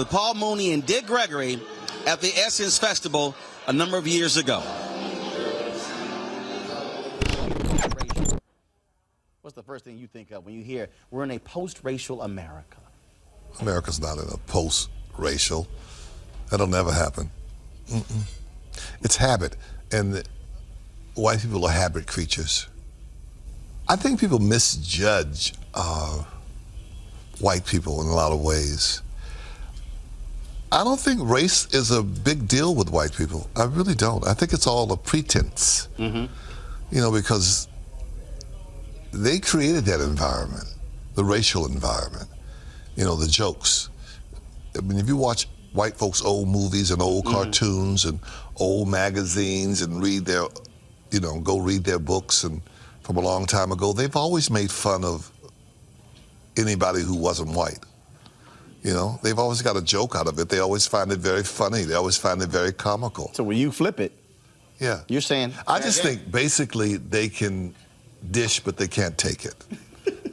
with Paul Mooney and Dick Gregory at the Essence Festival a number of years ago. What's the first thing you think of when you hear we're in a post-racial America? America's not in a post-racial. That'll never happen. It's habit, and white people are habit creatures. I think people misjudge white people in a lot of ways. I don't think race is a big deal with white people. I really don't. I think it's all a pretense, you know, because they created that environment, the racial environment, you know, the jokes. I mean, if you watch white folks' old movies and old cartoons and old magazines and read their, you know, go read their books and from a long time ago, they've always made fun of anybody who wasn't white. You know, they've always got a joke out of it. They always find it very funny. They always find it very comical. So when you flip it, yeah, you're saying... I just think basically they can dish, but they can't take it.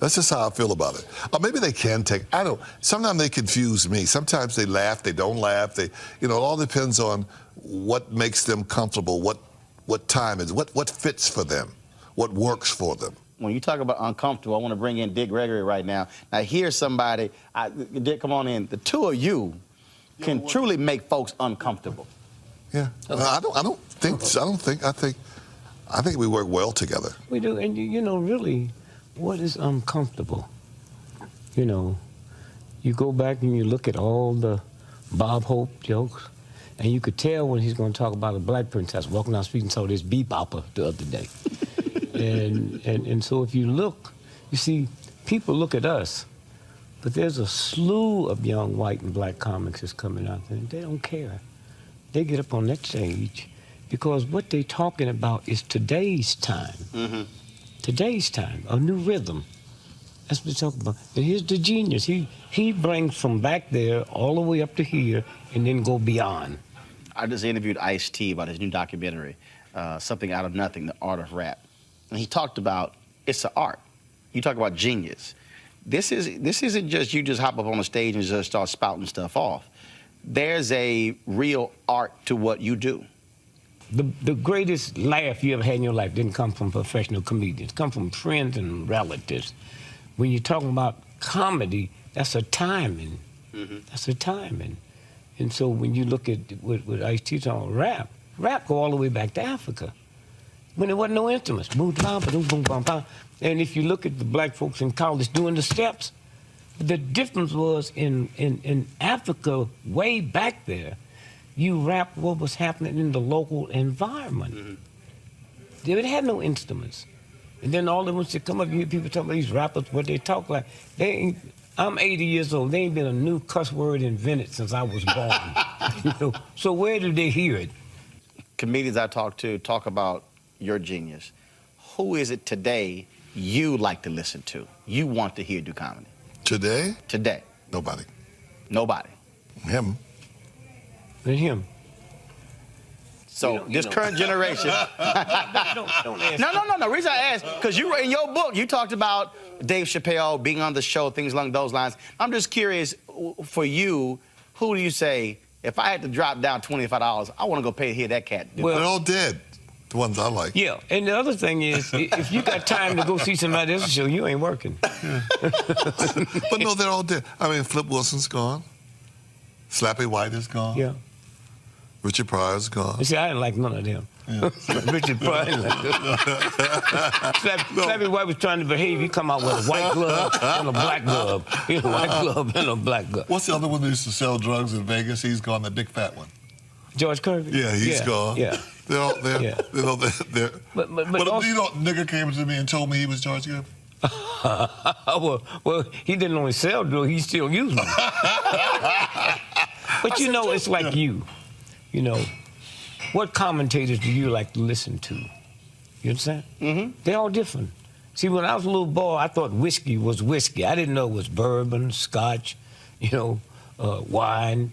That's just how I feel about it. Or maybe they can take, I don't, sometimes they confuse me. Sometimes they laugh, they don't laugh. They, you know, it all depends on what makes them comfortable, what time is, what fits for them, what works for them. When you talk about uncomfortable, I want to bring in Dick Gregory right now. Now, here's somebody, Dick, come on in. The two of you can truly make folks uncomfortable. Yeah, I think we work well together. We do, and you know, really, what is uncomfortable? You know, you go back and you look at all the Bob Hope jokes, and you could tell when he's going to talk about a black princess walking down the street and saw this bebopper the other day. And so if you look, you see, people look at us, but there's a slew of young white and black comics that's coming out there, and they don't care. They get up on that stage because what they're talking about is today's time. Today's time, a new rhythm. That's what they're talking about. And here's the genius. He brings from back there all the way up to here and then go beyond. I just interviewed Ice-T about his new documentary, Something Out of Nothing, The Art of Rap. And he talked about it's an art. You talk about genius. This isn't just you just hop up on the stage and just start spouting stuff off. There's a real art to what you do. The greatest laugh you ever had in your life didn't come from professional comedians. It come from friends and relatives. When you're talking about comedy, that's a timing. That's a timing. And so when you look at what Ice-T on rap go all the way back to Africa. When there wasn't no instruments. Boom, bam, boom, boom, bam, bam. And if you look at the black folks in college doing the steps, the difference was in Africa, way back there, you rap what was happening in the local environment. They didn't have no instruments. And then all the ones that come up, you hear people talk about these rappers, what they talk like. They ain't, I'm 80 years old. There ain't been a new cuss word invented since I was born. You know? So where do they hear it? Comedians I talk to talk about your genius. Who is it today you like to listen to? You want to hear do comedy? Today? Today. Nobody. Nobody. Him. And him. So this current generation. Don't ask. No. The reason I asked, because you in your book, you talked about Dave Chappelle being on the show, things along those lines. I'm just curious, for you, who do you say, if I had to drop down $25, I want to go pay to hear that cat do? Well, they're all dead. The ones I like. Yeah, and the other thing is, if you got time to go see somebody else's show, you ain't working. But no, they're all dead. I mean, Flip Wilson's gone. Slappy White is gone. Yeah. Richard Pryor's gone. You see, I didn't like none of them. Yeah. Richard Pryor. Slappy White was trying to behave. He come out with a white glove and a black glove. A white glove and a black glove. What's the other one that used to sell drugs in Vegas? He's gone, the big fat one. George Kirby? Yeah, he's gone. Yeah. They're all there. Yeah. But also, you know, nigga came to me and told me he was George Kirby. well, he didn't only sell drugs, he still used them. But you know, it's like you. You know, what commentators do you like to listen to? You understand? They're all different. See, when I was a little boy, I thought whiskey was whiskey. I didn't know it was bourbon, scotch, you know, wine.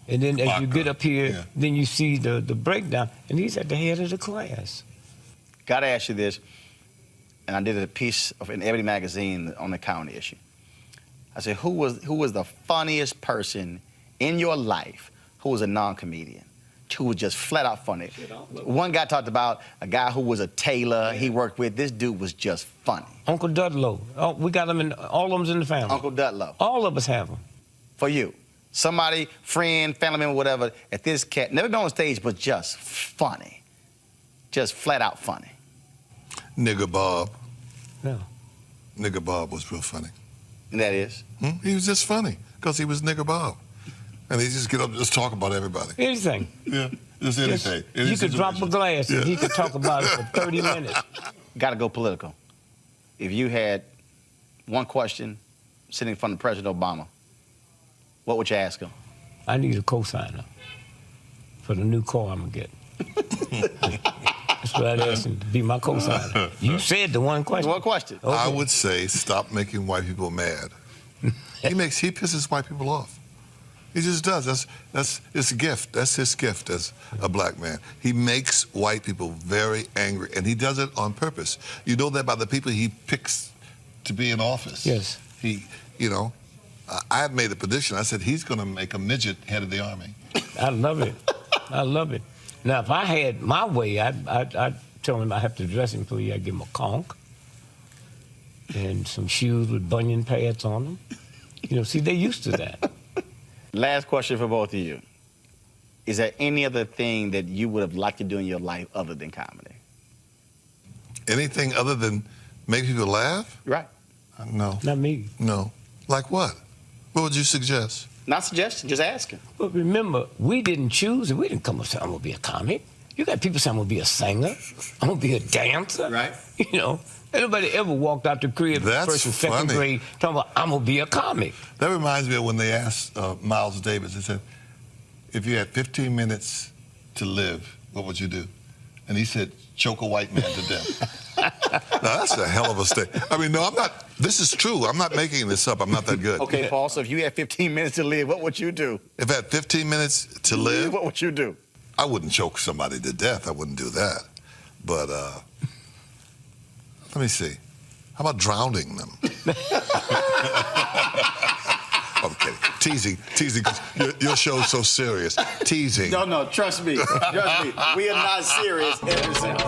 And then as you get up here, then you see the breakdown, and he's at the head of the class. Gotta ask you this, and I did a piece in Ebony magazine on the county issue. I said, who was the funniest person in your life who was a non-comedian, who was just flat out funny? One guy talked about a guy who was a tailor he worked with. This dude was just funny. Uncle Dudlow. Oh, we got them in, all of them's in the family. Uncle Dudlow. All of us have them. For you, somebody, friend, family member, whatever, at this cat, never been on stage, but just funny. Just flat out funny. Nigger Bob. Yeah. Nigger Bob was real funny. And that is? He was just funny because he was Nigger Bob. And he just get up and just talk about everybody. Anything. Yeah, just anything. You could drop a glass and he could talk about it for 30 minutes. Got to go political. If you had one question sitting in front of President Obama, what would you ask him? I need a cosigner for the new car I'm going to get. That's what I'd ask him, to be my cosigner. You said the one question. One question. Okay. I would say stop making white people mad. He pisses white people off. He just does. That's his gift. That's his gift as a black man. He makes white people very angry, and he does it on purpose. You know that by the people he picks to be in office. Yes. I had made a prediction. I said he's going to make a midget head of the army. I love it. I love it. Now, if I had my way, I'd tell him I have to dress him for you. I'd give him a conch and some shoes with bunion pads on them. See, they're used to that. Last question for both of you. Is there any other thing that you would have liked to do in your life other than comedy? Anything other than make people laugh? Right. No. Not me. No. Like what? What would you suggest? Not suggesting, just asking. But remember, we didn't choose it. We didn't come up and say, I'm going to be a comic. You got people saying, I'm going to be a singer. I'm going to be a dancer. Right. Nobody ever walked out the crib That's first and second funny. grade talking about, I'm going to be a comic. That reminds me of when they asked Miles Davis, they said, if you had 15 minutes to live, what would you do? And he said, choke a white man to death. Now, that's a hell of a statement. I mean, no, I'm not, this is true. I'm not making this up. I'm not that good. Okay, Paul, so if you had 15 minutes to live, what would you do? If I had 15 minutes to live, What would you do? I wouldn't choke somebody to death. I wouldn't do that. But let me see. How about drowning them? Okay, teasing. 'Cause your show's so serious. Teasing. No, trust me. Trust me. We are not serious ever since.